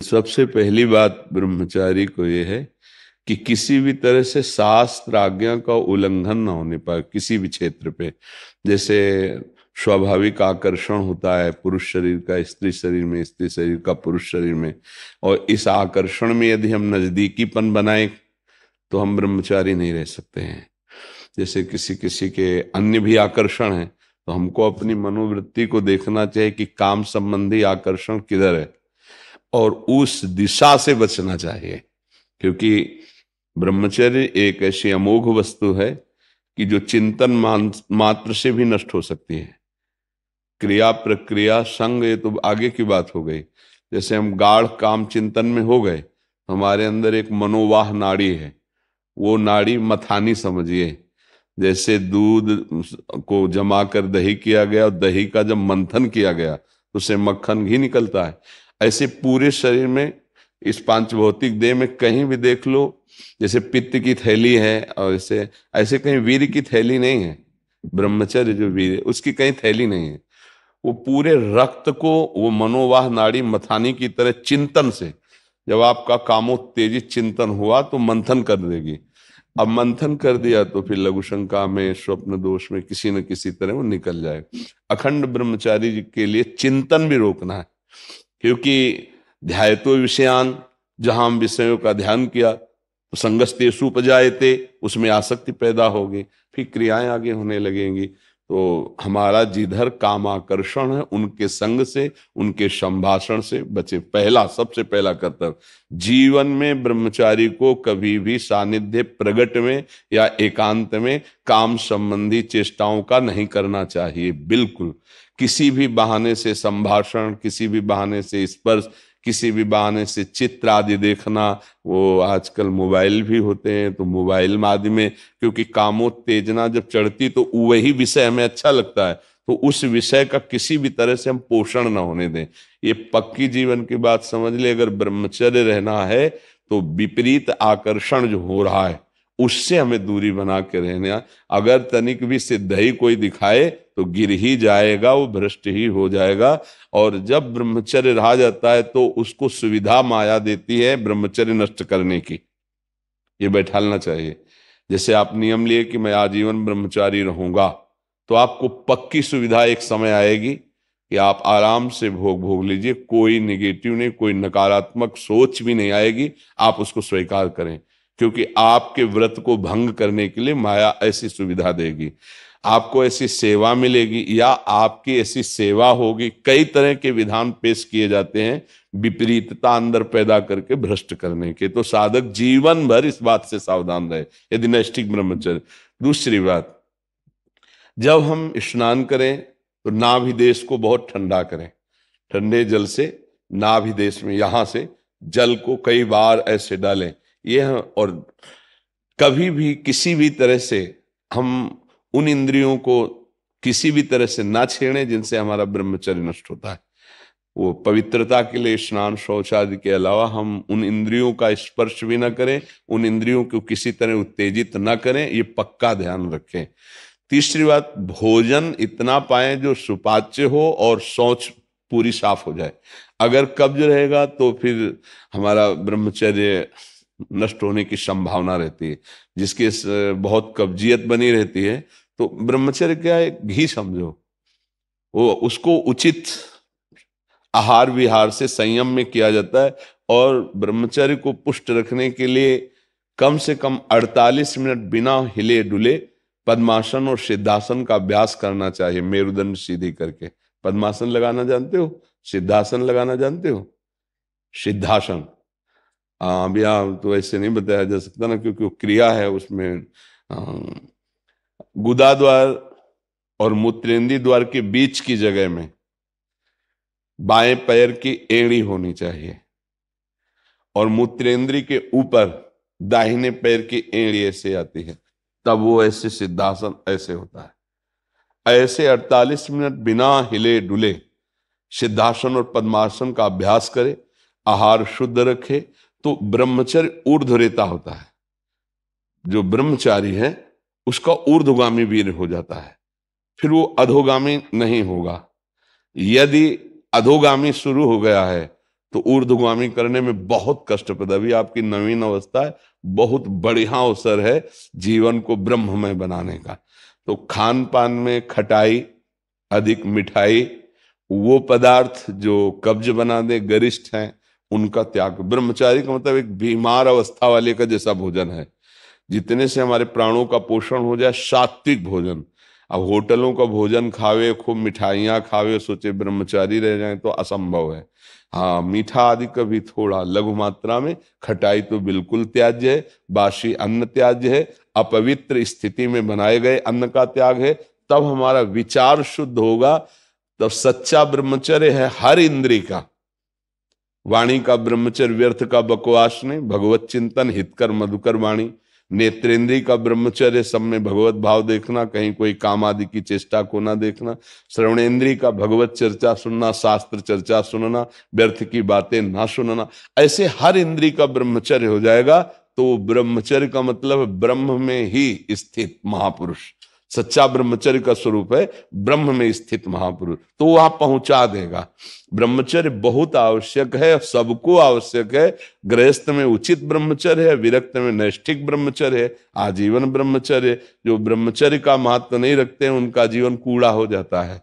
सबसे पहली बात ब्रह्मचारी को यह है कि किसी भी तरह से शास्त्र आज्ञा का उल्लंघन ना होने पाए किसी भी क्षेत्र पे। जैसे स्वाभाविक आकर्षण होता है पुरुष शरीर का स्त्री शरीर में, स्त्री शरीर का पुरुष शरीर में, और इस आकर्षण में यदि हम नजदीकीपन बनाए तो हम ब्रह्मचारी नहीं रह सकते हैं। जैसे किसी किसी के अन्य भी आकर्षण है, तो हमको अपनी मनोवृत्ति को देखना चाहिए कि काम संबंधी आकर्षण किधर है और उस दिशा से बचना चाहिए। क्योंकि ब्रह्मचर्य एक ऐसी अमोघ वस्तु है कि जो चिंतन मात्र से भी नष्ट हो सकती है। क्रिया प्रक्रिया संग ये तो आगे की बात हो गई। जैसे हम गाढ़ काम चिंतन में हो गए, हमारे अंदर एक मनोवाह नाड़ी है, वो नाड़ी मथानी समझिए। जैसे दूध को जमा कर दही किया गया और दही का जब मंथन किया गया तो उससे मक्खन घी निकलता है। ऐसे पूरे शरीर में, इस पांच भौतिक देह में कहीं भी देख लो, जैसे पित्त की थैली है और ऐसे ऐसे कहीं वीर की थैली नहीं है। ब्रह्मचर्य जो वीर है उसकी कहीं थैली नहीं है। वो पूरे रक्त को वो मनोवाह नाड़ी मथानी की तरह चिंतन से, जब आपका कामोत्तेजित चिंतन हुआ तो मंथन कर देगी। अब मंथन कर दिया तो फिर लघु शंका में, स्वप्न दोष में किसी न किसी तरह वो निकल जाए। अखंड ब्रह्मचारी जी के लिए चिंतन भी रोकना है, क्योंकि ध्यायतो विषयान, जहां हम विषयों का ध्यान किया तो संगस्तेषु उपजायते, उसमें आसक्ति पैदा होगी, फिर क्रियाएं आगे होने लगेंगी। तो हमारा जिधर कामाकर्षण है उनके संग से, उनके संभाषण से बचे। पहला, सबसे पहला कर्तव्य, जीवन में ब्रह्मचारी को कभी भी सानिध्य प्रगट में या एकांत में काम संबंधी चेष्टाओं का नहीं करना चाहिए। बिल्कुल किसी भी बहाने से संभाषण, किसी भी बहाने से स्पर्श, किसी भी बहाने से चित्र आदि देखना, वो आजकल मोबाइल भी होते हैं तो मोबाइल आदि में, क्योंकि कामोत्तेजना जब चढ़ती तो वही विषय हमें अच्छा लगता है, तो उस विषय का किसी भी तरह से हम पोषण ना होने दें। ये पक्की जीवन की बात समझ ले। अगर ब्रह्मचर्य रहना है तो विपरीत आकर्षण जो हो रहा है उससे हमें दूरी बना के रहना। अगर तनिक भी सिद्धि कोई दिखाए तो गिर ही जाएगा, वो भ्रष्ट ही हो जाएगा। और जब ब्रह्मचर्य रहा जाता है तो उसको सुविधा माया देती है ब्रह्मचर्य नष्ट करने की, ये बैठालना चाहिए। जैसे आप नियम लिए कि मैं आजीवन ब्रह्मचारी रहूंगा, तो आपको पक्की सुविधा एक समय आएगी कि आप आराम से भोग लीजिए, कोई निगेटिव नहीं, कोई नकारात्मक सोच भी नहीं आएगी। आप उसको स्वीकार करें, क्योंकि आपके व्रत को भंग करने के लिए माया ऐसी सुविधा देगी। आपको ऐसी सेवा मिलेगी या आपकी ऐसी सेवा होगी, कई तरह के विधान पेश किए जाते हैं विपरीतता अंदर पैदा करके भ्रष्ट करने के। तो साधक जीवन भर इस बात से सावधान रहे यदि नैष्ठिक ब्रह्मचर्य। दूसरी बात, जब हम स्नान करें तो नाभि देश को बहुत ठंडा करें। ठंडे जल से नाभि देश में, यहां से जल को कई बार ऐसे डालें। और कभी भी किसी भी तरह से हम उन इंद्रियों को किसी भी तरह से ना छेड़ें जिनसे हमारा ब्रह्मचर्य नष्ट होता है। वो पवित्रता के लिए स्नान शौच आदि के अलावा हम उन इंद्रियों का स्पर्श भी ना करें, उन इंद्रियों को किसी तरह उत्तेजित ना करें, ये पक्का ध्यान रखें। तीसरी बात, भोजन इतना पाएं जो सुपाच्य हो और शौच पूरी साफ हो जाए। अगर कब्ज रहेगा तो फिर हमारा ब्रह्मचर्य नष्ट होने की संभावना रहती है। जिसके बहुत कब्जियत बनी रहती है, तो ब्रह्मचर्य क्या है, घी समझो, वो उसको उचित आहार विहार से संयम में किया जाता है। और ब्रह्मचर्य को पुष्ट रखने के लिए कम से कम 48 मिनट बिना हिले डुले पद्मासन और सिद्धासन का अभ्यास करना चाहिए, मेरुदंड सीधी करके। पद्मासन लगाना जानते हो? सिद्धासन लगाना जानते हो? सिद्धासन अभी तो ऐसे नहीं बताया जा सकता ना, क्योंकि वो क्रिया है उसमें। गुदा द्वार और मूत्रेंद्रीय द्वार के बीच की जगह में बाएं पैर की एड़ी होनी चाहिए और मूत्रेंद्रीय के ऊपर दाहिने पैर की एड़ी ऐसे आती है, तब वो ऐसे सिद्धासन ऐसे होता है। ऐसे 48 मिनट बिना हिले डुले सिद्धासन और पद्मासन का अभ्यास करे, आहार शुद्ध रखे, तो ब्रह्मचर्य ऊर्ध्वरेता होता है। जो ब्रह्मचारी है उसका ऊर्ध्वगामी वीर हो जाता है, फिर वो अधोगामी नहीं होगा। यदि अधोगामी शुरू हो गया है तो ऊर्ध्वगामी करने में बहुत कष्टप्रद। अभी आपकी नवीन अवस्था है, बहुत बढ़िया अवसर है जीवन को ब्रह्ममय बनाने का। तो खान पान में खटाई, अधिक मिठाई, वो पदार्थ जो कब्ज बना दे, गरिष्ठ हैं, उनका त्याग। ब्रह्मचारी का मतलब एक बीमार अवस्था वाले का जैसा भोजन है, जितने से हमारे प्राणों का पोषण हो जाए, सात्विक भोजन। अब होटलों का भोजन खावे, खूब मिठाइयाँ खावे, सोचे ब्रह्मचारी रह जाए तो असंभव है। हाँ, मीठा आदि कभी थोड़ा लघु मात्रा में, खटाई तो बिल्कुल त्याज्य है, बासी अन्न त्याज्य है, अपवित्र स्थिति में बनाए गए अन्न का त्याग है। तब हमारा विचार शुद्ध होगा, तब सच्चा ब्रह्मचर्य है हर इंद्री का। वाणी का ब्रह्मचर्य व्यर्थ का बकवास नहीं, भगवत चिंतन, हितकर मधुकर वाणी। नेत्रेंद्रिय का ब्रह्मचर्य सब में भगवत भाव देखना, कहीं कोई काम आदि की चेष्टा को ना देखना। श्रवणेन्द्रिय का भगवत चर्चा सुनना, शास्त्र चर्चा सुनना, व्यर्थ की बातें ना सुनना। ऐसे हर इंद्रिय का ब्रह्मचर्य हो जाएगा तो ब्रह्मचर्य का मतलब ब्रह्म में ही स्थित महापुरुष। सच्चा ब्रह्मचर्य का स्वरूप है ब्रह्म में स्थित महापुरुष, तो वहां पहुंचा देगा। ब्रह्मचर्य बहुत आवश्यक है, सबको आवश्यक है। गृहस्थ में उचित ब्रह्मचर्य है, विरक्त में नैष्ठिक ब्रह्मचर्य है, आजीवन ब्रह्मचर्य। जो ब्रह्मचर्य का महत्व नहीं रखते हैं उनका जीवन कूड़ा हो जाता है।